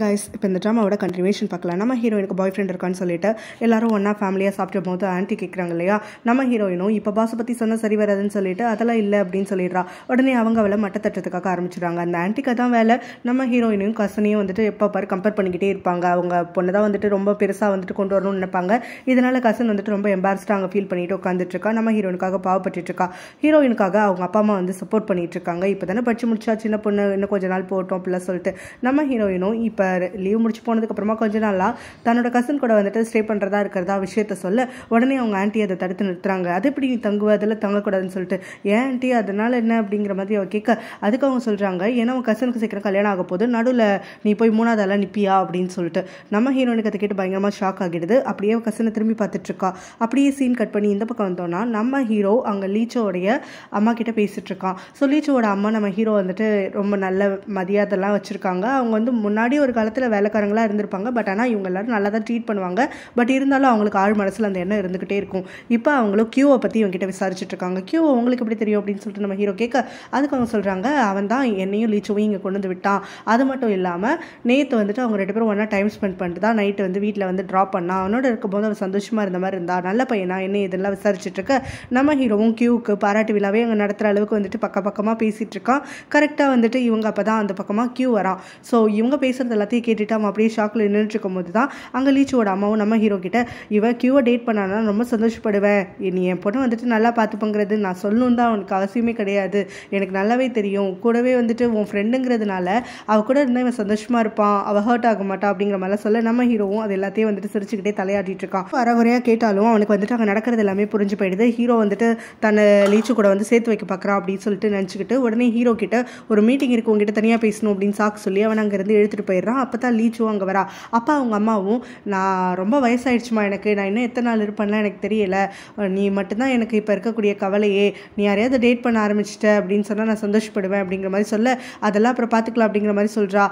Guys இப்போ இந்த ட்ராமாவோட continuation பார்க்கலாம். நம்ம ஹீரோயினுக்கு பாய் ஃப்ரெண்ட் இருக்கான்னு சொல்லிட்டு எல்லாரும் ஒன்றா ஃபேமிலியாக சாப்பிட்டு போது ஆன்ட்டி கேட்குறாங்க இல்லையா. நம்ம ஹீரோயினும் இப்போ பாஸை பற்றி சொன்னால் சரி வராதுன்னு சொல்லிட்டு அதெல்லாம் இல்லை அப்படின்னு சொல்லிடுறா. உடனே அவங்க அவளை மட்டத்தட்டுறதுக்காக ஆரம்பிச்சிடுறாங்க. அந்த ஆன்ட்டிக்கு தான் வேலை. நம்ம ஹீரோயினையும் கசனையும் வந்துட்டு எப்போ பாரு கம்பேர் பண்ணிக்கிட்டே இருப்பாங்க. அவங்க பொண்ணு தான் வந்துட்டு ரொம்ப பெருசாக வந்துட்டு கொண்டு வரணும்னு நினைப்பாங்க. இதனால கசன் வந்துட்டு ரொம்ப எம்பாரஸ்டாக அங்கே ஃபீல் பண்ணிட்டு உட்காந்துட்டு இருக்கா. நம்ம ஹீரோயினுக்காக பாவப்பட்டு இருக்கா. ஹீரோயினுக்காக அவங்க அப்பா அம்மா வந்து சப்போர்ட் பண்ணிட்டு இருக்காங்க. இப்போ தானே படிச்சு முடிச்சா சின்ன பொண்ணு, இன்னும் கொஞ்ச நாள் போட்டோம் அப்படிலாம் சொல்லிட்டு நம்ம ஹீரோயினும் இப்போ லீவ் முடிச்சு போனதுக்கப்புறமா கொஞ்ச நாளாக தன்னோட கசன் கூட வந்துட்டு ஸ்டே பண்ணுறதா இருக்கிறதா விஷயத்த சொல்ல உடனே அவங்க ஆன்ட்டி அதை தடுத்து நிறுத்துறாங்க. அது எப்படி நீ தங்குவ, அதில் தங்கக்கூடாதுன்னு சொல்லிட்டு. ஏன் ஆன்ட்டி அதனால என்ன அப்படிங்கிற மாதிரி அவ கேட்க அதுக்கு அவங்க சொல்கிறாங்க, ஏன்னா அவன் கசனுக்கு சீக்கிரம் கல்யாணம் ஆக போது நடுவில் நீ போய் மூணாவதெல்லாம் நிற்பியா அப்படின்னு சொல்லிட்டு. நம்ம ஹீரோனுக்கு அதை கேட்டு பயங்கரமாக ஷாக் ஆகிடுது. அப்படியே கசனை திரும்பி பார்த்துட்டு இருக்கா. அப்படியே சீன் கட் பண்ணி இந்த பக்கம் வந்தோம்னா நம்ம ஹீரோ அங்கே லீச்சோடைய அம்மா கிட்ட பேசிட்டு இருக்கான். ஸோ லீச்சோட அம்மா நம்ம ஹீரோ வந்துட்டு ரொம்ப நல்ல மரியாதைலாம் வச்சுருக்காங்க. அவங்க வந்து முன்னாடி ஒரு காலத்தில் வேலைக்காரங்களாக இருந்திருப்பாங்க. பட் ஆனால் இவங்க எல்லாரும் நல்லா தான் ட்ரீட் பண்ணுவாங்க. பட் இருந்தாலும் அவங்களுக்கு ஆழ் மனசில் அந்த எண்ணம் இருந்துகிட்டே இருக்கும். இப்போ அவங்களும் கியூவை பற்றி இவங்ககிட்ட விசாரிச்சுட்டு இருக்காங்க. கியூ உங்களுக்கு எப்படி தெரியும் அப்படின்னு சொல்லிட்டு நம்ம ஹீரோ கேட்க அதுக்கு அவங்க சொல்கிறாங்க, அவன் தான் என்னையும் லீச்சோவையும் இங்கே கொண்டு வந்து விட்டான். அது மட்டும் இல்லாமல் நேற்று வந்துட்டு அவங்க 2 பேரும் ஒன்றா டைம் ஸ்பெண்ட் பண்ணிட்டு தான் நைட்டு வந்து வீட்டில் வந்து ட்ராப் பண்ணான். அவனோட இருக்கும்போது அவன் சந்தோஷமாக இருந்த மாதிரி இருந்தா, நல்ல பையனா என்ன இதெல்லாம் விசாரிச்சுட்டு இருக்க. நம்ம ஹீரோவும் கியூவுக்கு பாராட்டு விழாவே அங்கே நடத்துகிற அளவுக்கு வந்துட்டு பக்கமாக பேசிகிட்டு இருக்கான். கரெக்டாக வந்துட்டு இவங்க அப்போ தான் அந்த பக்கமாக கியூ வரான். ஸோ இவங்க பேசுகிறது எல்லாத்தையும் கேட்டுட்டு அவன் அப்படியே ஷாக்கில் நின்றுட்டு இருக்கும்போது தான் அங்கே லீச்சோட அம்மாவும் நம்ம ஹீரோ கிட்ட, இவன் கியூவை டேட் பண்ணானா ரொம்ப சந்தோஷப்படுவேன், நீ என் பொண்ணை வந்துட்டு நல்லா பார்த்துப்பங்கிறது நான் சொல்லணும் தான் அவனுக்கு அவசியமே கிடையாது, எனக்கு நல்லாவே தெரியும், கூடவே வந்துட்டு உன் ஃப்ரெண்டுங்கிறதுனால அவ கூட இருந்தால் இவன் சந்தோஷமாக இருப்பான், அவள் ஹர்ட் ஆக மாட்டான் அப்படிங்கிற மாதிரிலாம் சொல்ல நம்ம ஹீரோவும் அது எல்லாத்தையும் வந்துட்டு சிரிச்சுக்கிட்டே தலையாடிட்டு இருக்கான். அறகுறையாக கேட்டாலும் அவனுக்கு வந்துட்டு அங்கே நடக்கிறது எல்லாமே புரிஞ்சு போயிடுது. ஹீரோ வந்துட்டு தன்னை லீச்சு கூட வந்து சேர்த்து வைக்க பார்க்குறான் அப்படின்னு சொல்லிட்டு நினச்சிக்கிட்டு உடனே ஹீரோ கிட்ட ஒரு மீட்டிங் இருக்கு, உங்ககிட்ட தனியாக பேசணும் அப்படின்னு சாக்கு சொல்லி அவன் அங்கேருந்து எடுத்துகிட்டு போயிடுறான். அப்போ தான் லீச்சும் அங்கே வரா. அப்பா அவங்க அம்மாவும், நான் ரொம்ப வயசாயிடுச்சுமா, எனக்கு நான் இன்னும் எத்தனை நாள் இருப்பேன்லாம் எனக்கு தெரியல, நீ மட்டும்தான் எனக்கு இப்போ இருக்கக்கூடிய கவலையே, நீ யாரையாவது டேட் பண்ண ஆரம்பிச்சிட்ட அப்படின்னு சொன்னால் நான் சந்தோஷப்படுவேன் அப்படிங்கிற மாதிரி சொல்ல, அதெல்லாம் அப்புறம் பார்த்துக்கலாம் அப்படிங்கிற மாதிரி சொல்கிறா.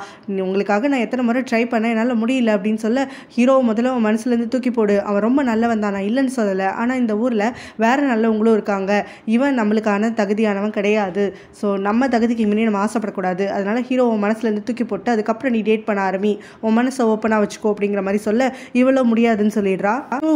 உங்களுக்காக நான் எத்தனை முறை ட்ரை பண்ணேன், என்னால் முடியல அப்படின்னு சொல்ல ஹீரோ முதல்ல அவன் மனசுலேருந்து தூக்கி போடு, அவன் ரொம்ப நல்லவன் தான், நான் இல்லைன்னு சொல்லலை, ஆனால் இந்த ஊரில் வேறு நல்லவங்களும் இருக்காங்க, இவன் நம்மளுக்கான தகுதியானவன் கிடையாது, ஸோ நம்ம தகுதிக்கு முன்னே நம்ம ஆசைப்படக்கூடாது, அதனால ஹீரோ உன் மனசுலேருந்து தூக்கி போட்டு அதுக்கப்புறம் நீ டேட் பண்ண ஆரம்பி, உன் மனசை ஓப்பனாக வச்சுக்கோ அப்படிங்கிற மாதிரி சொல்ல இவ்வளோ முடியாதுன்னு சொல்லிடுறா.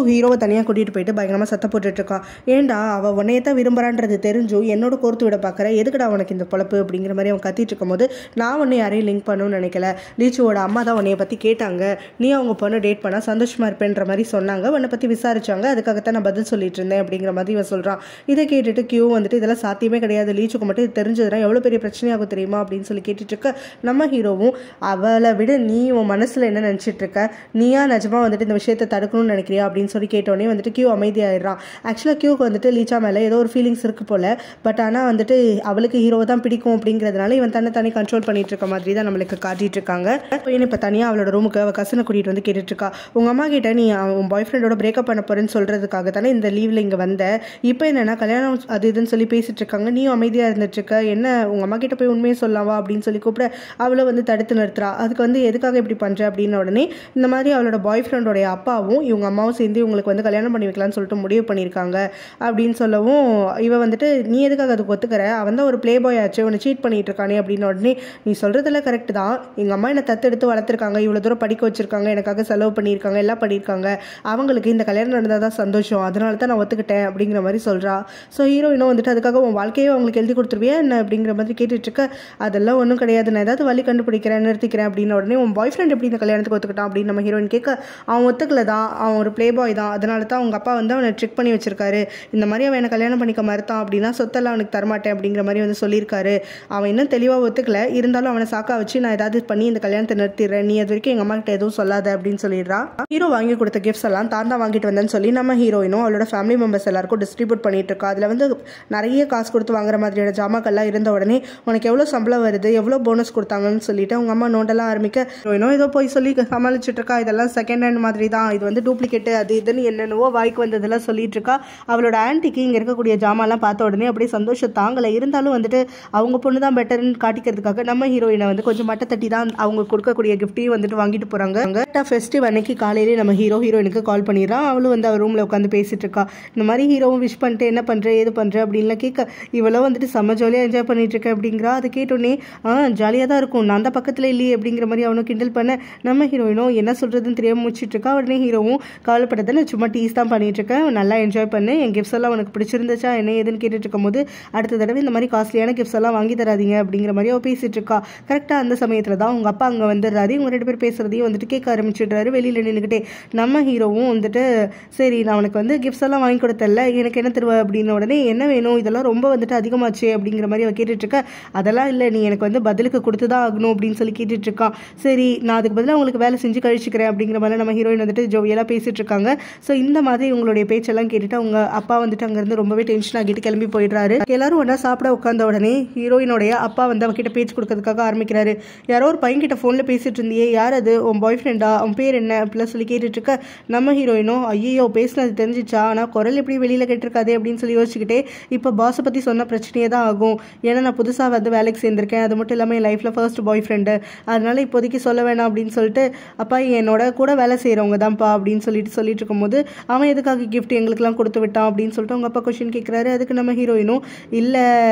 ஹீரோவை தனியாக கூட்டிகிட்டு போயிட்டு பயங்கரமாக சத்தம் போட்டுட்டு இருக்கான். ஏண்டா அவள் உன்னையே தான் விரும்புறான்றது தெரிஞ்சும் என்னோட கோர்த்து விட பார்க்குற, எதுக்குடா உனக்கு இந்த பொழப்பு அப்படிங்கிற மாதிரி அவன் கத்திட்டு இருக்கும் போது, நான் உன்னை யாரையும் லிங்க் பண்ணணும்னு நினைக்கல, லீச்சுவோட அம்மா தான் உன்னைய பற்றி கேட்டாங்க, நீ அவங்க பொண்ணு டேட் பண்ணால் சந்தோஷமாக இருப்பேன்ற மாதிரி சொன்னாங்க, உன்னை பற்றி விசாரிச்சாங்க, அதுக்காகத்தான் நான் பதில் சொல்லிட்டு இருந்தேன் அப்படிங்கிற மாதிரி இவன் சொல்கிறான். இதை கேட்டுட்டு கியூ வந்துட்டு இதெல்லாம் சாத்தியமே கிடையாது, லீச்சுக்கு மட்டும் இது தெரிஞ்சதுனா எவ்வளோ பெரிய பிரச்சனையாகும் தெரியுமா அப்படின்னு சொல்லி கேட்டுட்டு இருக்க. நம்ம ஹீரோவும், அவளை விட நீ உன் மனசில் என்ன நினச்சிட்டு இருக்க, நீயா நிஜமாக வந்துட்டு இந்த விஷயத்தை தடுக்கணும்னு நினைக்கிறியா அப்படின்னு சொல்லி கேட்டோடனே வந்துட்டு கியூ அமைதியாயிடுறான். ஆக்சுவலாக கியூக்கு வந்துட்டு லீச்சா மேலே ஏதோ ஒரு ஃபீலிங்ஸ் இருக்கு போல, பட் ஆனால் வந்துட்டு அவளுக்கு ஹீரோவை தான் பிடிக்கும் அப்படிங்கிறதுனால இவன் தன்னை கண்ட்ரோல் பண்ணிட்டு இருக்க மாதிரி தான் நம்மளுக்கு காட்டிட்டு இருக்காங்க. இப்போ தனியாக அவளோட ரூமுக்கு அவள் கசனை கூட்டிகிட்டு வந்து கேட்டுட்டு இருக்கா. உங்கள் அம்மா கிட்ட நீ உன் பாய் ஃப்ரெண்டோட பிரேக்கப் பண்ண போறேன்னு சொல்கிறதுக்காக தானே இந்த லீவில் இங்கே வந்த, இப்போ என்னென்னா கல்யாணம் அது இதுன்னு சொல்லி பேசிட்டு இருக்காங்க, நீயும் அமைதியாக இருந்துட்டு இருக்க, என்ன உங்கள் அம்மா கிட்ட போய் உண்மையை சொல்லவா அப்படின்னு சொல்லி கூப்பிட அவளை வந்து தடுத்து நிறுத்துறா. அதுக்கு வந்து எதுக்காக இப்படி பண்ணுற அப்படின்ன உடனே இந்த மாதிரி அவளோட பாய் ஃப்ரெண்டோடைய அப்பாவும் இவங்க அம்மாவும் சேர்ந்து இவங்களுக்கு வந்து கல்யாணம் பண்ணி வைக்கலாம்னு சொல்லிட்டு முடிவு பண்ணியிருக்காங்க அப்படின்னு சொல்லவும் இவ வந்துட்டு, நீ எதுக்காக அதுக்கு ஒத்துக்கிற, அவன் தான் ஒரு பிளே பாய் ஆச்சு, உன்னை சீட் பண்ணிட்டு இருக்கானே அப்படின்னு உடனே, நீ சொல்கிறதெல்லாம் கரெக்டு தான், எங்கள் அம்மா என்னை தத்தெடுத்து வளர்த்துருக்காங்க, இவ்வளோ தூரம் படிக்க வச்சுருக்காங்க, எனக்காக செலவு பண்ணியிருக்காங்க, எல்லாம் பண்ணியிருக்காங்க, அவங்களுக்கு இந்த கல்யாணம் நடந்தால் தான் சந்தோஷம், அதனால தான் நான் ஒத்துக்கிட்டேன் அப்படிங்கிற மாதிரி சொல்கிறா. ஸோ ஹீரோயினும் வந்துட்டு அதுக்காக உன் வாழ்க்கையை அவங்களுக்கு எழுதி கொடுத்துருவியா என்ன அப்படிங்கிற மாதிரி கேட்டுட்டு இருக்க. அதெல்லாம் ஒன்றும் கிடையாது, நான் ஏதாவது வழி கண்டுபிடிக்கிறேன் நிறுத்திக்கிறேன் அப்படின்னு உடனே, உன் பாய் ஃப்ரெண்ட் எப்படி இந்த கல்யாணத்துக்கு ஒத்துக்கிட்டான் அப்படின்னு நம்ம ஹீரோயின் கேட்க, அவன் ஒத்துக்கல தான், அவன் ஒரு பிளே பாய் தான், அதனால தான் அவங்க அப்பா வந்து அவனை ட்ரிக் பண்ணி வச்சிருக்காரு, இந்த மாதிரி அவன் என்ன கல்யாணம் பண்ணிக்க மறுத்தான் அப்படின்னா சொத்தெல்லாம் அவனுக்கு தரமாட்டேன் அப்படிங்கிற மாதிரி வந்து சொல்லியிருக்காரு, அவன் இன்னும் தெளிவாக ஒத்துக்கல, இருந்தாலும் அவனை சாக்கா வச்சு நான் ஏதாவது பண்ணி இந்த கல்யாணத்தை நிறுத்திடுறேன், நீ அது வரைக்கும் எங்கள் அம்மா கிட்ட எதுவும் சொல்லாத அப்படின்னு சொல்லிடுறா. ஹீரோ வாங்கி கொடுத்த கிஃப்ட்ஸ் எல்லாம் தான் வாங்கிட்டு வந்தேன்னு சொல்லி நம்ம ஹீரோயினும் அவளோட ஃபேமிலி மெம்பர்ஸ் எல்லாருக்கும் டிஸ்ட்ரிபியூட் பண்ணிட்டு இருக்கா. அதில் வந்து நிறைய காசு கொடுத்து வாங்குற மாதிரியான ஜாமாக்கள்லாம் இருந்த உடனே, உனக்கு எவ்வளோ சம்பளம் வருது, எவ்வளோ போனஸ் கொடுத்தாங்கன்னு சொல்லிட்டு அவங்க அம்மா நோண்டெல்லாம் ஆரம்பிக்க, ஹீரோயினும் ஏதோ போய் சொல்லி சமாளிச்சுட்டு இருக்கா. இதெல்லாம் செகண்ட் ஹேண்ட் மாதிரி தான், இது வந்து டூப்ளிகேட்டு அது இதுன்னு என்னென்னவோ வாய்க்கு வந்ததெல்லாம் சொல்லிட்டு இருக்கா. அவளோட ஆன்ட்டிக்கு இங்கே இருக்கக்கூடிய ஜாமான்லாம் பார்த்த உடனே அப்படியே சந்தோஷம் தாங்கலை. இருந்தாலும் வந்துட்டு அவங்க பொண்ணு தான் பெட்டர்னு காட்டிக்கிறதுக்காக நம்ம ஹீரோயினை வந்து கொஞ்சம் மட்டை தட்டி தான் அவங்க கொடுக்கக்கூடிய கிஃப்டையும் வந்துட்டு வாங்கிட்டு போகிறாங்க. ஃபெஸ்டிவ் அன்னைக்கு காலையிலே நம்ம ஹீரோயினுக்கு கால் பண்ணிடுறான். அவளும் வந்து அவர் ரூமில் உட்காந்து பேசிட்டு இருக்கா. இந்த மாதிரி ஹீரோவும் விஷ் பண்ணிட்டு என்ன பண்ணுற ஏது பண்ணுற அப்படின்லாம் கேட்க, இவளோ வந்துட்டு செம்ம ஜாலியாக என்ஜாய் பண்ணிட்டு இருக்க அப்படிங்கிறா. அதை கேட்டோன்னே ஜாலியாக தான் இருக்கும், நான் தான் பக்கத்தில் இல்லையே அப்படிங்கிற மாதிரி சொல்லி அவனும் கிண்டல் பண்ண நம்ம ஹீரோயினும் என்ன சொல்கிறதுன்னு தெரியாமல் முடிச்சிட்டு இருக்கா. உடனே ஹீரோவும் கவலைப்பட்டதை நான் சும்மா டீஸ் தான் பண்ணிட்டு இருக்கேன், நல்லா என்ஜாய் பண்ணு, என் கிஃப்ட்ஸ் எல்லாம் உனக்கு பிடிச்சிருந்துச்சா என்ன ஏதுன்னு கேட்டுட்டு இருக்கும்போது அடுத்த தடவை இந்த மாதிரி காஸ்ட்லியான கிஃப்ட்ஸ் எல்லாம் வாங்கி தராதீங்க அப்படிங்கிற மாதிரி அவள் பேசிட்டு இருக்கா. கரெக்டாக அந்த சமயத்தில் தான் உங்கள் அப்பா அங்கே வந்துடுறாரு. இவங்க 2 பேர் பேசுறதையும் வந்துட்டு கேட்க ஆரம்பிச்சிடுறாரு வெளியில் நின்றுக்கிட்டே. நம்ம ஹீரோவும் வந்துட்டு சரி நான் அவனுக்கு வந்து கிஃப்ட்ஸ் எல்லாம் வாங்கி கொடுத்தல, எனக்கு என்ன தருவ அப்படின்னு உடனே என்ன வேணும், இதெல்லாம் ரொம்ப வந்துட்டு அதிகமாச்சு அப்படிங்கிற மாதிரி அவள் கேட்டுட்டு இருக்கா. அதெல்லாம் இல்லை, நீ எனக்கு வந்து பதிலுக்கு கொடுத்து தான் ஆகணும் அப்படின்னு சொல்லி கேட்டுட்டு இருக்கான். சரி நான் அதுக்கு பதிலாக உங்களுக்கு வேலை செஞ்சு கழிச்சுக்கிறேன் அப்படிங்கிற மாதிரி நம்ம ஹீரோயின் வந்துட்டு ஜோவியெல்லாம் பேசிட்டு இருக்காங்க. ஸோ இந்த மாதிரி உங்களுடைய பேச்செல்லாம் கேட்டுட்டு அவங்க அப்பா வந்துட்டு அங்கேருந்து ரொம்பவே டென்ஷன் ஆகிட்டு கிளம்பி போயிடுறாரு. எல்லாரும் ஒன்றா சாப்பிட உட்காந்த உடனே ஹீரோயினுடைய அப்பா வந்து அவகிட்ட பேச்சு கொடுக்கறதுக்காக ஆரம்பிக்கிறாரு. யாரோ ஒரு பையன்கிட்ட ஃபோனில் பேசிட்டு இருந்தியே, யார் அது, உன் பாய் ஃப்ரெண்டா, அவன் பேர் என்ன அப்படிலாம் சொல்லி கேட்டுட்டு இருக்க. நம்ம ஹீரோயினும் ஐயோ பேசினது தெரிஞ்சிச்சா, ஆனால் குரல் எப்படி வெளியில் கேட்டிருக்காதே அப்படின்னு சொல்லி யோசிச்சுக்கிட்டே இப்போ பாஸை பற்றி சொன்ன பிரச்சனையே தான் ஆகும். ஏன்னா நான் புதுசாக வந்து வேலைக்கு சேர்ந்திருக்கேன், அது மட்டும் இல்லாமல் என் லைஃப்பில் ஃபர்ஸ்ட் பாய் ஃப்ரெண்டு, அதனால இப்போதைக்கு சொல்ல வேணாம் அப்படின்னு சொல்லிட்டு அப்பா என்னோட கூட வேலை செய்கிறவங்க தான்ப்பா அப்படின்னு சொல்லிட்டு இருக்கும்போது அவன் எதுக்காக கிஃப்ட் எங்களுக்குலாம் கொடுத்து விட்டான் அப்படின்னு சொல்லிட்டு அவங்க அப்பா கொஸ்டின் கேட்குறாரு. அதுக்கு நம்ம ஹீரோயினும் இல்லை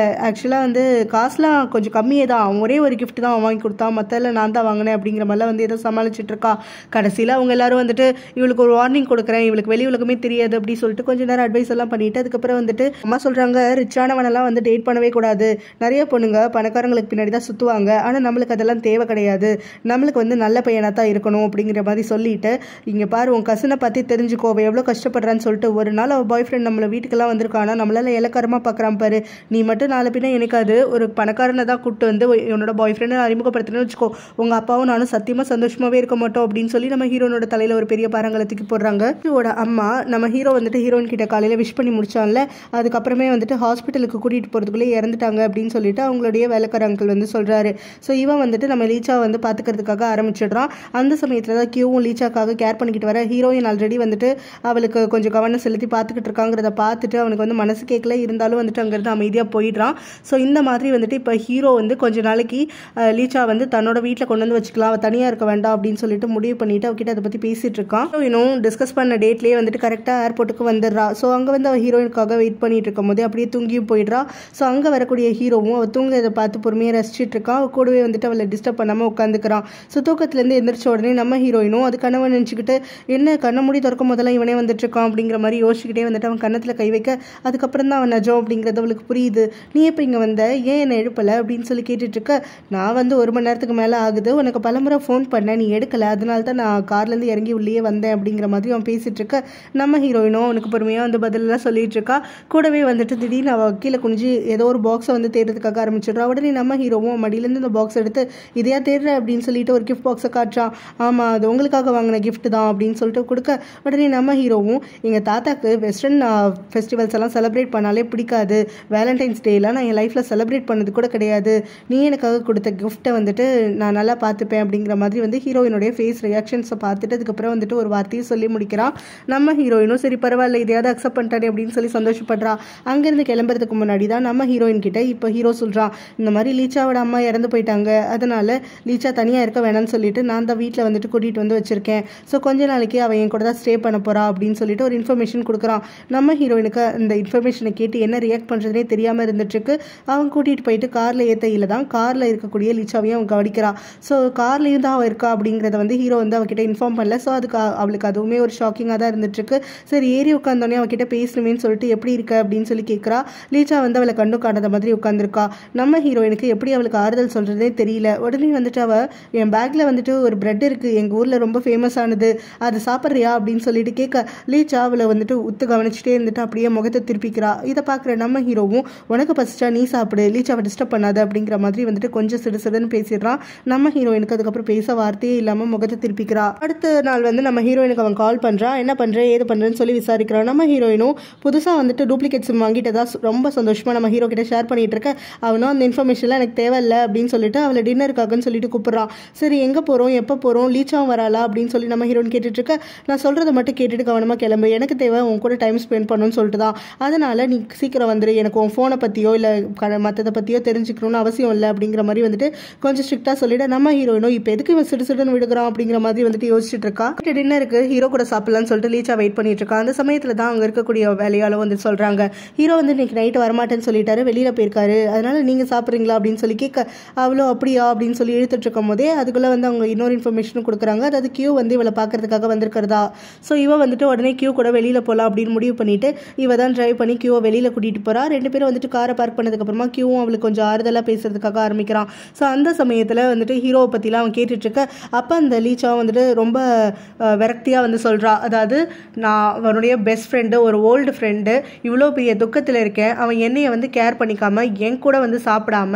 ஆக்சுவலாக வந்து காசுலாம் கொஞ்சம் கம்மியே தான், அவன் ஒரே ஒரு கிஃப்ட் தான் அவன் வாங்கி கொடுத்தான், மற்றெல்லாம் நான் தான் வாங்கினேன் அப்படிங்கிற மாதிரிலாம் வந்து ஏதோ சமாளிச்சுட்டு இருக்கா. கடைசியில் அவங்க எல்லாரும் வந்துட்டு இவளுக்கு ஒரு வார்னிங் கொடுக்குறேன், இவளுக்கு வெளி உலகமே தெரியாது அப்படின்னு சொல்லிட்டு கொஞ்சம் நேரம் அட்வைஸ் எல்லாம் பண்ணிட்டு அதுக்கப்புறம் வந்துட்டு அம்மா சொல்கிறாங்க ரிச்சானவனெல்லாம் வந்து டேட் பண்ணவே கூடாது, நிறைய பொண்ணுங்க பணக்காரங்களுக்கு பின்னாடி தான் சுற்றுவாங்க, ஆனால் நம்மளுக்கு அதெல்லாம் தேவை கிடையாது, நம்மளுக்கு வந்து நல்ல பையனாக தான் இருக்கணும் அப்படிங்கிற மாதிரி சொல்லிட்டு இங்கே பாரு உன் கசனை பற்றி தெரிஞ்சுக்கோ, அவள் எவ்வளோ கஷ்டப்படுறான்னு சொல்லிட்டு ஒரு நாள் அவள் பாய் ஃப்ரெண்ட் நம்மளை வீட்டுக்கெல்லாம் வந்திருக்கானா, நம்மளால இலக்காரமாக பார்க்குறான் பாரு, நீ மட்டும் நாலு பின்ன எனக்கு அது ஒரு பணக்காரனை தான் கூப்பிட்டு வந்து என்னோட பாய் ஃப்ரெண்டை அறிமுகப்படுத்தினு வச்சுக்கோ, உங்கள் அப்பாவும் நானும் சத்தியமாக சந்தோஷமாகவே இருக்க மாட்டோம் அப்படின்னு சொல்லி நம்ம ஹீரோனோட தலையில் ஒரு பெரிய பாறாங்களை தூக்கி போடுறாங்க. ஹீரோட அம்மா நம்ம ஹீரோ வந்துட்டு ஹீரோயின் கிட்ட காலையில் விஷ் பண்ணி முடிச்சான்ல, அதுக்கப்புறமே வந்துட்டு ஹாஸ்பிட்டலுக்கு கூட்டிகிட்டு போகிறதுக்குள்ளே இறந்துட்டாங்க அப்படின்னு சொல்லிட்டு அவங்களுடைய வேலைக்கார அங்கிள் வந்து சொல்கிறாரு. ஸோ இவன் வந்துட்டு நம்ம லீச்சா வந்து பார்த்துக்கிறதுக்காக ஆரம்பிச்சிடுறான். அந்த சமயத்தில் தான் கியூவும் லீச்சாக்காக கேர் பண்ணிக்கிட்டு வர ஹீரோயின் ஆல்ரெடி வந்துட்டு அவளுக்கு கொஞ்சம் கவனம் செலுத்தி பார்த்துக்கிட்டு இருக்காங்கிறத பார்த்துட்டு அவனுக்கு வந்து மனசு கேட்கல, இருந்தாலும் வந்துட்டு அங்கேருந்து அமைதியாக போயிடுறான். ஸோ இந்த மாதிரி வந்துட்டு இப்போ ஹீரோ வந்து கொஞ்ச நாளைக்கு லீச்சா வந்து தன்னோட வீட்டில் கொண்டு வந்து வச்சுக்கலாம், அவள் தனியாக இருக்க வேண்டாம் அப்படின்னு சொல்லிட்டு முடிவு பண்ணிட்டு அவகிட்ட அதை பற்றி பேசிட்டு இருக்கான். இன்னும் டிஸ்கஸ் பண்ண டேட்லேயே வந்துட்டு கரெக்டாக ஏர்போர்ட்டுக்கு வந்துடுறா. ஸோ அங்கே வந்து அவள் ஹீரோயினுக்காக வெயிட் பண்ணிட்டு இருக்கும் போது அப்படியே தூங்கியும் போயிடுறா. ஸோ அங்கே வரக்கூடிய ஹீரோவும் அவள் தூங்குறதை பார்த்து பொறுமையாக ரசிச்சுட்டு இருக்கான். அவள் கூடவே வந்துட்டு அவளை டிஸ்டர்ப் பண்ணாமல் உட்காந்துக்கிறான். ஸோ தூக்கத்துலேருந்து எந்திரிச்ச உடனே நம்ம ஹீரோயினும் அது கனவை நினச்சிக்கிட்டு என்ன கண்ணை மூடி திறக்கும் போதெல்லாம் இவனே வந்துட்டு இருக்கான் அப்படிங்கிற மாதிரி யோசிச்சுக்கிட்டே வந்துட்டு அவன் கன்னத்தில் கை வைக்க அதுக்கப்புறம் தான் அவன் நஜம் அப்படிங்கிறது அவளுக்கு புரியுது. நீ எப்போ இங்கே வந்த, ஏன் என்னை எழுப்பலை அப்படின்னு சொல்லி கேட்டுட்டு இருக்க. நான் வந்து 1 மணி நேரத்துக்கு மேலே ஆகுது, உனக்கு பலமுறை ஃபோன் பண்ணேன், நீ எடுக்கலை, அதனால தான் நான் கார்லேருந்து இறங்கி உள்ளே வந்தேன் அப்படிங்கிற மாதிரி அவன் பேசிட்டு இருக்க. நம்ம ஹீரோயினும் அவனுக்கு பொறுமையாக வந்து பதிலெல்லாம் சொல்லிட்டு இருக்கா. கூடவே வந்துட்டு திடீர்னு அவள் கீழே குனிஞ்சு ஏதோ ஒரு பாக்ஸை வந்து தேடுறதுக்காக ஆரம்பிச்சிடுறா. உடனே நம்ம ஹீரோவும் மடியிலேருந்து இந்த பாக்ஸ் எடுத்து இதையா தேடுற அப்படின்னு சொல்லிட்டு ஒரு கிஃப்ட் பாக்ஸை காட்டுறான். ஆமாம் அது உங்களுக்காக வாங்கின கிஃப்ட் தான் அப்படின்னு சொல்லிட்டு கொடுக்க உடனே நம்ம ஹீரோவும் எங்கள் தாத்தாக்கு வெஸ்டர்ன் ஃபெஸ்டிவல்ஸ் எல்லாம் செலிப்ரேட் பண்ணாலே பிடிக்காது, வேலண்டைன்ஸ் டேலாம் நான் என் லைஃப்பில் செலிப்ரேட் பண்ணது கூட கிடையாது, நீ எனக்காக கொடுத்த கிஃப்ட்டை வந்துட்டு நான் நல்லா பார்த்துப்பேன் அப்படிங்கிற மாதிரி வந்து ஹீரோயினுடைய ஃபேஸ் ரியாக்ஷன்ஸை பார்த்துட்டு அதுக்கப்புறம் வந்துட்டு ஒரு வார்த்தையை சொல்லி முடிக்கிறான். நம்ம ஹீரோயினும் சரி பரவாயில்ல இதையாவது அக்செப்ட் பண்ணிட்டானே அப்படின்னு சொல்லி சந்தோஷப்படுறா. அங்கேருந்து கிளம்புறதுக்கு முன்னாடி தான் நம்ம ஹீரோயின் கிட்ட இப்போ ஹீரோ சொல்கிறான் இந்த மாதிரி லீச்சாவோட அம்மா இறந்து போயிட்டாங்க, அதனால லீச்சா தனியாக இருக்க வேணாம்னு சொல்லிட்டு நான் தான் வீட்டில் வந்துட்டு கூட்டிகிட்டு வந்து வச்சிருக்கேன், ஸோ கொஞ்ச நாளைக்கு அவன் என் கூட தான் ஸ்டே பண்ண போறா அப்படின்னு சொல்லிட்டு ஒரு இன்ஃபர்மேஷன் கொடுக்குறான். நம்ம ஹீரோயினுக்கு அந்த இன்ஃபர்மேஷனை கேட்டு என்ன ரியாக்ட் பண்ணுறதுனே தெரியாமல் இருந்துட்டு இருக்கு. அவன் கூட்டிகிட்டு போயிட்டு காரில் ஏற்றையில் தான் காரில் இருக்கக்கூடிய லீச்சாவையும் அவன் கவனிக்கிறான். ஸோ கார்லேயும் தான் அவள் இருக்கா அப்படிங்கிறத வந்து ஹீரோ வந்து அவகிட்ட இன்ஃபார்ம் பண்ணல. ஸோ அதுக்கு அவளுக்கு அதுவுமே ஒரு ஷாக்கிங்காக தான் இருந்துட்டுருக்கு. சரி ஏறி உட்காந்தோடனே அவகிட்ட பேசணுமேன்னு சொல்லிட்டு எப்படி இருக்க அப்படின்னு சொல்லி கேட்குறா. லீச்சா வந்து அவளை கண்டு காணாத மாதிரி உட்காந்துருக்கா. நம்ம ஹீரோயினுக்கு எப்படி அவளுக்கு ஆறுதல் சொல்கிறதே தெரியல. உடனே வந்துட்டு அவள் என் பேக்கில் வந்துட்டு ஒரு பிரெட் இருக்குது, எங்கள் ஊரில் ரொம்ப ஃபேமஸ் ஆனது, அது சாப்பிட்றியா அப்படின்னு சொல்லிட்டு கேட்க லீச்சா அவளை வந்துட்டு உத்து கவனிச்சுட்டே இருந்துட்டு அப்படியே முகத்தை திருப்பிக்கிறா. இதை பார்க்குற நம்ம ஹீரோவும் உனக்கு பசிச்சா நீ சாப்பிடு, லீச்சாவை டிஸ்டர்ப் பண்ணாது அப்படிங்கிற மாதிரி வந்துட்டு கொஞ்சம் சிடுசிடுன்னு பேசிடுறான். நம்ம ஹீரோயினுக்கு அதுக்கப்புறம் பேச வார்த்தையே இல்லாமல் முகத்தை திருப்பிக்கிறா. அடுத்த நாள் வந்து நம்ம ஹீரோயினுக்கு அவன் கால் பண்ணுறான். என்ன பண்ணுறேன் ஏது பண்ணுறேன்னு சொல்லி விசாரிக்கிறான். நம்ம ஹீரோயினும் புதுசாக வந்துட்டு டூப்ளிகேட் சிம் வாங்கிட்டதா ரொம்ப சந்தோஷமாக நம்ம ஹீரோ கிட்ட ஷேர் பண்ணிட்டு இருக்க. அவனும் அந்த இன்ஃபர்மேஷன்லாம் எனக்கு தேவையில்லை அப்படின்னு சொல்லிட்டு அவளை டின்னருக்காகன்னு சொல்லிட்டு கூப்பிட்றான். சரி எங்கே போகிறோம் எப்போ போகிறோம், லீச்சாவும் வராளா அப்படின்னு சொல்லி நம்ம ஹீரோயின் கேட்டுட்டு இருக்க. நான் சொல்கிறத மட்டும் கேட்டுட்டு கவனமாக கிளம்பு, எனக்கு தேவை உன் கூட டைம் ஸ்பெண்ட் பண்ணணும்னு சொல்லிட்டு தான், அதனால் நீ சீக்கிரம் வந்துடு, எனக்கு உன் ஃபோனை பற்றியோ இல்லை மற்றதை பற்றியோ தெரிஞ்சுக்கணும்னு அவசியம் இல்லை அப்படிங்கிற மாதிரி வந்துட்டு கொஞ்சம் ஸ்ட்ரிக்டாக சொல்லிவிட நம்ம ஹீரோயினும் இப்போ எதுக்கு இவன் சிடுசிடுன்னு விடுகிறான் அப்படிங்கிற மாதிரி வந்துட்டு யோசிச்சுட்டு இருக்கா. டின்னருக்கு ஹீரோ கூட சாப்பிடலான்னு சொல்லிட்டு லீச்சா வெயிட் பண்ணிட்டு இருக்கா. அந்த சமயத்தில் தான் அங்கே இருக்கக்கூடிய வேலையாலும் வந்து சொல்கிறாங்க ஹீரோ வந்து இன்னைக்கு நைட்டு வரமாட்டேன்னு சொல்லிட்டாரு, வெளியில் போயிருக்காரு, அதனால் நீங்கள் சாப்பிட்றீங்களா அப்படின்னு சொல்லி கேட்க அவளோ அப்படியா அப்படின்னு சொல்லி இழுத்துட்டு இருக்கும் போது போதே அதுக்குள்ளே வந்து அவங்க இன்னொரு இன்ஃபர்மேஷனும் கொடுக்குறாங்க. அதாவது கியூ வந்து இவளை பார்க்கறதுக்காக வந்திருக்கிறதா. ஸோ இவ வந்துட்டு உடனே கியூ கூட வெளியில் போகலாம் அப்படின்னு முடிவு பண்ணிட்டு இவ தான் ட்ரைவ் பண்ணி கியூவை வெளியில் கூட்டிகிட்டு போகிறா. 2 பேரும் வந்துட்டு காரை பார்க் பண்ணதுக்கப்புறமா கியூவும் அவளுக்கு கொஞ்சம் ஆறுதலாக பேசுறதுக்காக ஆரம்பிக்கிறான். ஸோ அந்த சமயத்தில் வந்துட்டு ஹீரோவை பற்றிலாம் அவன் கேட்டுட்ருக்க அப்போ அந்த லீச்சாவும் வந்துட்டு ரொம்ப விரக்தியாக வந்து சொல்கிறா. அதாவது நான் அவனுடைய பெஸ்ட் ஃப்ரெண்டு, ஒரு ஓல்டு ஃப்ரெண்டு, இவ்வளோ பெரிய துக்கத்தில் இருக்கேன், அவன் என்னையை வந்து கேர் பண்ணிக்காமல் என் கூட வந்து சாப்பிடாம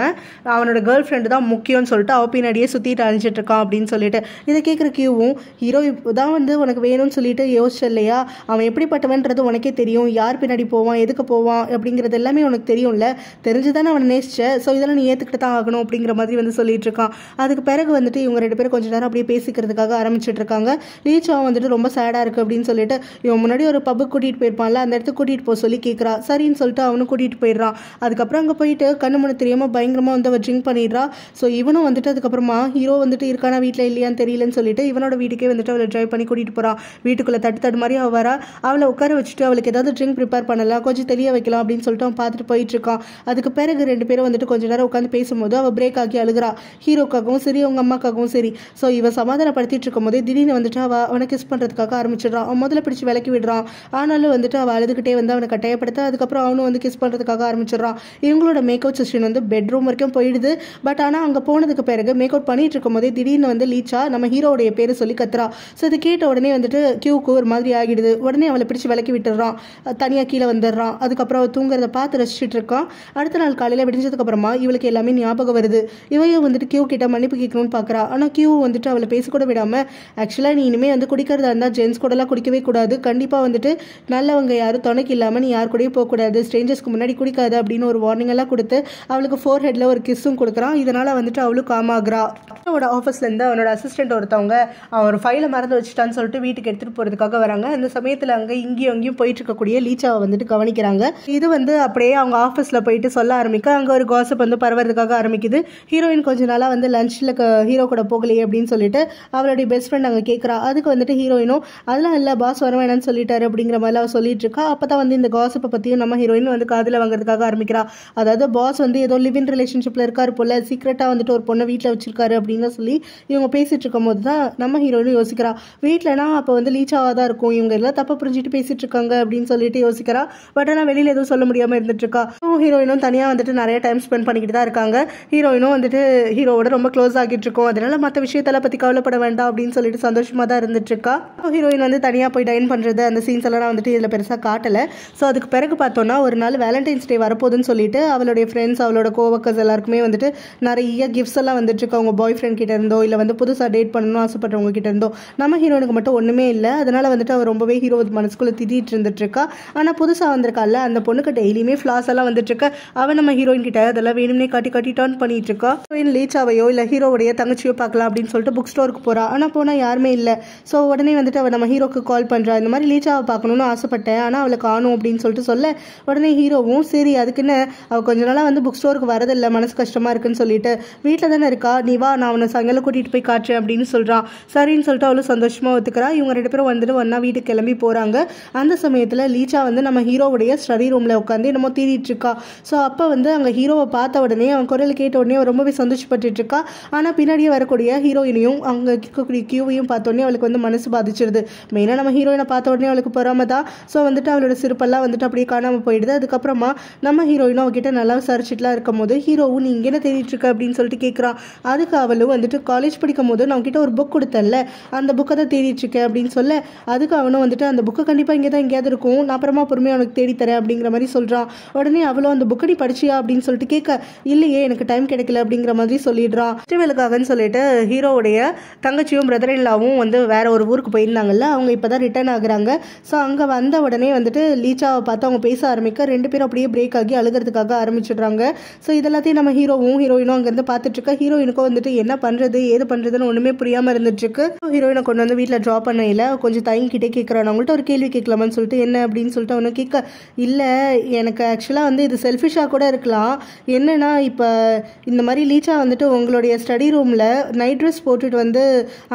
அவனோட கேர்ள் ஃப்ரெண்டு தான் முக்கியம்னு சொல்லிட்டு அவள் பின்னாடியே சுற்றிட்டு அழிஞ்சிட்டு இருக்கான் அப்படின்னு சொல்லிட்டு இதை கேட்குற கியூவும் ஹீரோ தான் வந்து உனக்கு வேணும்னு சொல்லிட்டு யோசிச்சு இல்லையா, அவன் எப்படிப்பட்டவன்றது உனக்கே தெரியும், யார் பின்னாடி போவான், எதுக்கு போவான் அப்படிங்கிறது எல்லாமே உனக்கு தெரியும்ல, தெரிஞ்சு தானே அவனை நேசிச்ச, ஸோ இதெல்லாம் நீ ஏற்றுக்கிட்டு தான் ஆகணும் அப்படிங்கிற மாதிரி வந்து சொல்லிட்டு இருக்கான். அதுக்கு பிறகு வந்துட்டு இவங்க 2 பேரும் கொஞ்ச நேரம் அப்படியே பேசிக்கிறதுக்காக ஆரம்பிச்சுட்டு இருக்காங்க. லீச்சாவும் வந்துட்டு ரொம்ப சேடாக இருக்குது அப்படின்னு சொல்லிட்டு இவன் முன்னாடி ஒரு பப்புக்கு கூட்டிகிட்டு போயிருப்பான்ல, அந்த இடத்துக்கு கூட்டிகிட்டு போக சொல்லி கேட்குறா. சரின்னு சொல்லிட்டு அவனும் கூட்டிகிட்டு போயிடுறான். அதுக்கப்புறம் அங்கே போயிட்டு கண்ணு முன்னு தெரியாமல் பயங்கரமாக வந்து அவள் ட்ரிங்க் பண்ணிடுறா. ஸோ இவனும் வந்துட்டு அதுக்கப்புறமா ஹீரோ வந்துட்டு இருக்கானா வீட்டில் இல்லையான்னு தெரியலன்னு சொல்லிட்டு இவனோட வீட்டுக்கே வந்துட்டு அவளை ட்ரைவ் பண்ணி கூட்டிகிட்டு போகிறான். வீட்டுக்குள்ளே தட்டு மாதிரி அவள் வரா. அவளை உட்கார வச்சுட்டு அவளுக்கு ஏதாவது ட்ரிங்க் ப்ரிப்பேர் பண்ணலாம், கொஞ்சம் தெரிய வைக்கலாம் அப்படின்னு சொல்லிட்டு அவன் பார்த்துட்டு போயிட்டு இருக்கான். அதுக்கு பிறகு 2 பேரும் வந்துட்டு கொஞ்ச நேரம் உட்காந்து பேசும்போது அவள் பிரேக் ஆக்கி அழுகிறா. ஹீரோக்காகவும் சரி அவங்க அம்மாக்காகவும் சரி. ஸோ இவன் சமாதானப்படுத்திட்டு இருக்கும் போதே திடீர்னு வந்துட்டு அவனை கிஸ் பண்ணுறதுக்காக ஆரம்பிச்சிடுறான். அவன் முதல்ல பிடிச்சி விலக்கி விடுறான். ஆனாலும் வந்துட்டு அவள் அழுதுகிட்டே வந்து அவனை கட்டாயப்படுத்த அதுக்கப்புறம் அவனும் வந்து கிஸ் பண்ணுறதுக்காக ஆரம்பிச்சிடுறான். இவங்களோட மேக் அவுட் செஷன் வந்து பெட்ரூம் வரைக்கும் போயிடுது. பட் ஆனால் அங்கே போனதுக்கு பிறகு மேக் அவுட் பண்ணிட்டு இருக்கும் போதே திடீர்னு வந்து லீச்சா நம்ம ஹீரோடைய பேரை சொல்லி கத்துறா. ஸோ இது கேட்ட உடனே வந்துட்டு கியூக்கு ஒரு மாதிரி ஆகிடுது. உடனே அவளை பிடிச்சி விலக்கி விட்டுறான். தனியாக கீழே வந்துடுறான். அதுக்கப்புறம் அவள் தூங்குறத பார்த்து ரசிச்சுட்டு இருக்கான். அடுத்த நாள் காலையில் விடிஞ்சதுக்கு அப்புறமா இவளுக்கு எல்லாமே ஞாபகம் வருது. இவையும் வந்துட்டு கியூ கிட்ட மன்னிப்பு கேட்கணும்னு பார்க்குறா. ஆனால் கியூ வந்துட்டு அவளை பேசக்கூட விடாமல் ஆக்சுவலாக நீ இனிமேல் வந்து குடிக்கிறதா இருந்தால் ஜென்ஸ் கூடலாம் குடிக்கவே கூடாது, கண்டிப்பாக வந்துட்டு நல்லவங்க யாரும் துணைக்கு இல்லாமல் நீ யார் கூடயும் போகக்கூடாது, ஸ்ட்ரேஞ்சர்ஸ்க்கு முன்னாடி குடிக்காது அப்படின்னு ஒரு வார்னிங் எல்லாம் கொடுத்து அவளுக்கு ஃபோர் ஹெட்டில் ஒரு கிஸ்ஸும் கொடுக்குறான். இதனால் வந்துட்டு அவளும் காமாகிறா. அவனோட ஆஃபீஸ்லேருந்து அவனோட அசிஸ்டன்ட் ஒருத்தவங்க அவன் ஒரு ஃபைலை மறந்து வச்சுட்டான்னு சொல்லிட்டு வீட்டுக்கு எடுத்துகிட்டு போகிறதுக்காக வராங்க. அந்த சமயத்தில் அங்கே இங்கேயும் அங்கேயும் போயிட்டு இருக்கக்கூடிய லீச்சாவை வந்துட்டு கவனிக்கிறாங்க. இது வந்து அப்படியே அவங்க ஆஃபீஸில் போயிட்டு சொல்ல ஆரம்பிக்க அங்கே ஒரு காசிப் வந்து பரவறதுக்காக ஆரம்பிக்குது. ஹீரோயின் கொஞ்ச நாளாக வந்து லஞ்சில் ஹீரோ கூட போகலையே அப்படின்னு சொல்லிட்டு அவளுடைய பெஸ்ட் ஃப்ரெண்ட் அங்கே கேட்குறா. அதுக்கு வந்துட்டு ஹீரோயினும் அதெல்லாம் இல்லை பாஸ் வர வேணான்னு சொல்லிட்டாரு அப்படிங்கிற மாதிரி அவள் சொல்லிட்டு இருக்கா. அப்போ தான் வந்து இந்த காசிப்பை பற்றியும் நம்ம ஹீரோயின் வந்து காதில் வாங்குறதுக்காக ஆரம்பிக்கிறா. அதாவது பாஸ் வந்து ஏதோ லிவ் இன் ரிலேஷன்ஷிப்பில் இருக்காரு போல, சீக்கிரட்டாக வந்துட்டு ஒரு பொண்ணை வீட்டில் வச்சிருக்காரு அப்படின்னு சொல்லி இவங்க பேசிட்டு இருக்கும் போது தான் நம்ம ஹீரோயினும் யோசிக்கிறா. வீட்டிலனா அப்போ வந்து லீச்சாவாக தான் இருக்கும், இவங்க எல்லாம் தப்பை புரிஞ்சுட்டு பேசிட்டு இருக்காங்க அப்படின்னு சொல்லிட்டு யோசிக்கிறா. பட் ஆனால் வெளியில் எதுவும் சொல்ல முடியாமல் இருந்துட்டு இருக்கா. ஹீரோயினும் தனியாக வந்துட்டு நிறைய டைம் ஸ்பெண்ட் பண்ணிக்கிட்டு தான் இருக்காங்க. ஹீரோயினும் வந்துட்டு ஹீரோவோட ரொம்ப க்ளோஸ் ஆகிட்டு இருக்கோம், அதனால மற்ற விஷயத்தெல்லாம் பற்றி கவலைப்பட வேண்டாம் அப்படின்னு சொல்லிட்டு சந்தோஷமாக தான் இருந்துட்டு இருக்கா. ஹீரோயின் வந்து தனியாக போய் டைன் பண்ணுறது அந்த சீன்ஸ் எல்லாம் வந்துட்டு இதில் பெருசாக காட்டலை. ஸோ அதுக்கு பிறகு பார்த்தோன்னா ஒரு நாள் வேலண்டைன்ஸ் டே வரப்போகுதுன்னு சொல்லிட்டு அவளுடைய ஃப்ரெண்ட்ஸ் அவளோட கோவர்க்கர்ஸ் எல்லாருக்குமே வந்துட்டு நிறைய கிஃப்ட்ஸ் எல்லாம் வந்துட்டு இருக்கு. அவங்க பாய் ஃப்ரெண்ட் கிட்ட இருந்தோ இல்லை வந்து புதுசாக டேட் பண்ணணும்னு ஆசைப்படுறவங்க கிட்ட இருந்தோ. நம்ம ஹீரோனுக்கு மட்டும் ஒன்றுமே இல்லை. அதனால வந்துட்டு அவர் ரொம்பவே ஹீரோ மனசுக்குள்ளே திட்டிட்டு இருந்துட்டு இருக்கா. ஆனால் புதுசாக வந்திருக்கால அந்த பொண்ணுக்கு டெய்லியுமே ஃப்ளாஸ் எல்லாம் வந்துட்டு இருக்க. அவன் நம்ம ஹீரோயின் கிட்ட அதெல்லாம் வேணும்னே காட்டி காட்டி டர்ன் பண்ணிட்டு இருக்கா. ஹீரோயின் லீச்சாவையோ இல்லை ஹீரோவுடைய தங்கச்சியோ பார்க்கலாம் அப்படின்னு சொல்லிட்டு புக் ஸ்டோருக்கு போறா. ஆனால் போனால் யாருமே இல்லை. ஸோ உடனே வந்துட்டு அவள் நம்ம ஹீரோக்கு கால் பண்ணுறா. இந்த மாதிரி லீச்சாவை பார்க்கணும்னு ஆசைப்பட்டேன், ஆனால் அவளை காணும் அப்படின்னு சொல்லிட்டு சொல்ல உடனே ஹீரோவும் சரி அதுக்குன்னு அவள் கொஞ்ச நாளாக வந்து புக் ஸ்டோருக்கு வரதில்லை, மனசு கஷ்டமாக இருக்குன்னு சொல்லிட்டு வீட்டில் தானே இருக்கா, நீ வா நான் அவனை சாயங்காலம் கூட்டிகிட்டு போய் காட்டுறேன் அப்படின்னு சொல்கிறான். சரின்னு சொல்லிட்டு அவளும் சந்தோஷமாக ஒத்துக்கிறா. இவங்க 2 பேரும் வந்துட்டு ஒன்றா வீட்டுக்கு கிளம்பி போகிறாங்க. அந்த சமயத்தில் லீச்சா வந்து நம்ம ஹீரோவுடைய ஸ்டடி ரூமில் உட்காந்து என்னமோ தேடிட்டு இருக்கா. ஸோ அப்போ வந்து அங்கே ஹீரோவை பார்த்த உடனே அவன் குரல் கேட்ட உடனே அவன் ரொம்பவே சந்தோஷப்பட்டு இருக்கா. ஆனால் பின்னாடியே வரக்கூடிய ஹீரோயினையும் அங்கே இருக்கக்கூடிய கியூவையும் பார்த்தோன்னே அவளுக்கு வந்து மனசு பாதிச்சிருது. மெயினாக நம்ம ஹீரோயினை பார்த்த உடனே அவளுக்கு பொறாம தான். ஸோ வந்துட்டு அவளோட சிரிப்பெல்லாம் வந்துட்டு அப்படியே காணாமல் போயிடுது. அதுக்கப்புறமா நம்ம ஹீரோயினும் அவகிட்ட நல்லா விசாரிச்சுட்டுலாம் இருக்கும் போது ஹீரோவும் நீ இங்கே என்ன தேடிட்டு இருக்க அப்படின்னு சொல்லிட்டு கேட்குறான். அதுக்கு அவளும் வந்துட்டு காலேஜ் படிக்கும் போது நான் கிட்ட ஒரு புக் கொடுத்தல, அந்த புக்கை தான் தேடிட்டு இருக்கேன் அப்படின்னு சொல்ல அதுக்கு அவனும் வந்துட்டு அந்த புக்கை கண்டிப்பாக இங்கே தான் எங்கேயாவது இருக்கும், நான் அப்புறமா பொறுமையாக அவனுக்கு தேடித்தரேன் அப்படிங்கிற மாதிரி சொல்கிறான். உடனே அவளும் அந்த புக்கை நீ படிச்சியா அப்படின்னு சொல்லிட்டு கேட்க இல்லையே எனக்கு டைம் கிடைக்கல அப்படிங்கிற மாதிரி சொல்லிடுறான். ஃபெஸ்டிவலுக்காகன்னு சொல்லிட்டு ஹீரோவுடைய தங்கச்சியும் பிரதர் இல்லாவும் வந்து வேற ஒரு ஊருக்கு போயிருந்தாங்கல்ல, அவங்க இப்போ தான் ரிட்டர்ன் ஆகுறாங்க. ஸோ அங்கே வந்த உடனே வந்துட்டு லீச்சாவை பார்த்து அவங்க பேச ஆரம்பிக்க 2 பேரும் அப்படியே பிரேக் ஆகி அழுகிறதுக்காக ஆரம்பிச்சிடுறாங்க. ஸோ இதெல்லாத்தையும் நம்ம ஹீரோவும் ஹீரோயினும் அங்கேருந்து பார்த்துட்டு இருக்கா. ஹீரோயினுக்கும் வந்துட்டு என்ன பண்ணுறது ஏது பண்ணுறதுன்னு ஒன்றுமே புரியாமல் இருந்துட்டுருக்கு. ஹீரோயினை கொண்டு வந்து வீட்டில் ட்ராப் பண்ணையில் கொஞ்சம் தயங்கிட்டே கேட்குறான். அவங்கள்ட்ட ஒரு கேள்வி கேட்கலாமான்னு சொல்லிட்டு என்ன அப்படின்னு சொல்லிட்டு அவனை கேட்க இல்லை எனக்கு ஆக்சுவலாக வந்து இது செல்ஃபிஷாக கூட இருக்கலாம். என்னன்னா இப்போ இந்த மாதிரி லீச்சா வந்துட்டு உங்களுடைய ஸ்டடி ரூமில் நைட் ட்ரெஸ் போட்டுட்டு வந்து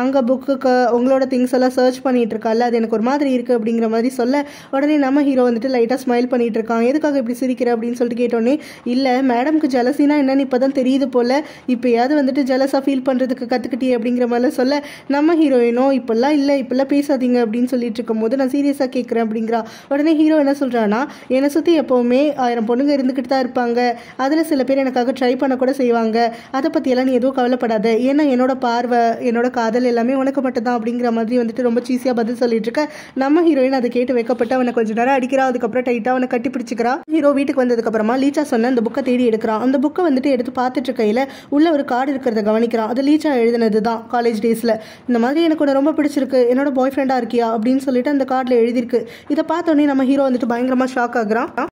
அங்கே புக்குக்கு உங்களோட திங்ஸ் எல்லாம் சர்ச் பண்ணிட்டு இருக்கால, அது எனக்கு ஒரு மாதிரி இருக்குது அப்படிங்கிற மாதிரி சொல்ல உடனே நம்ம ஹீரோ வந்துட்டு லைட்டாக ஸ்மைல் பண்ணிட்டு இருக்கான். எதுக்காக இப்படி சிரிக்கிற அப்படின்னு சொல்லிட்டு கேட்டோன்னே, இல்லை மேடம்க்கு ஜலசினா என்னன்னு இப்போ தான் தெரியுது போல், இப்போயாவது வந்துட்டு ஜலஸாக ஃபீல் பண்ணுறதுக்கு கற்றுக்கிட்டே அப்படிங்கிற மாதிரிலாம் சொல்ல நம்ம ஹீரோயினோ இப்போல்லாம் இல்லை இப்போல்லாம் பேசாதீங்க அப்படின்னு சொல்லிட்டு இருக்கும்போது நான் சீரியஸாக கேட்குறேன் அப்படிங்கிறா. உடனே ஹீரோ என்ன சொல்கிறான்னா, என்னை சுற்றி எப்போவுமே 1000 பொண்ணுங்க இருந்துக்கிட்டு தான் இருப்பாங்க, அதில் சில பேர் எனக்காக ட்ரை பண்ண கூட செய்வாங்க, அதை பற்றியெல்லாம் நீ எதுவும் கவலைப்படாத, ஏன்னா என்னோட பார்வை என்னோட காதல் எல்லாமே உனக்கு மட்டும் தான் அப்படிங்கிற மாதிரி வந்துட்டு ரொம்ப சீஸியாக பதில் சொல்லிட்டு இருக்க. நம்ம ஹீரோயின் அதை கேட்டு வைக்கப்பட்டு அவனை கொஞ்சம் நேரம் அடிக்கிறா. அதுக்கப்புறம் டைட்டாக அவனை கட்டி பிடிச்சிக்கிறா. ஹீரோ வீட்டுக்கு வந்ததுக்கப்புறமா லீச்சா சொன்ன அந்த புக்கை தேடி எடுக்கிறான். அந்த புக்கை வந்துட்டு எடுத்து பார்த்துட்டு இருக்கையில் உள்ள ஒரு கார்டு இருக்கிறத கவனிக்கிறான். அது லீச்சா எழுதினது தான் காலேஜ் டேஸில். இந்த மாதிரி எனக்கு உன்னை ரொம்ப பிடிச்சிருக்கு, என்னோட பாய் ஃப்ரெண்டாக இருக்கியா அப்படின்னு சொல்லிட்டு அந்த கார்டில் எழுதியிருக்கு. இதை பார்த்தோன்னே நம்ம ஹீரோ வந்துட்டு பயங்கரமாக ஷாக் ஆகுறான்.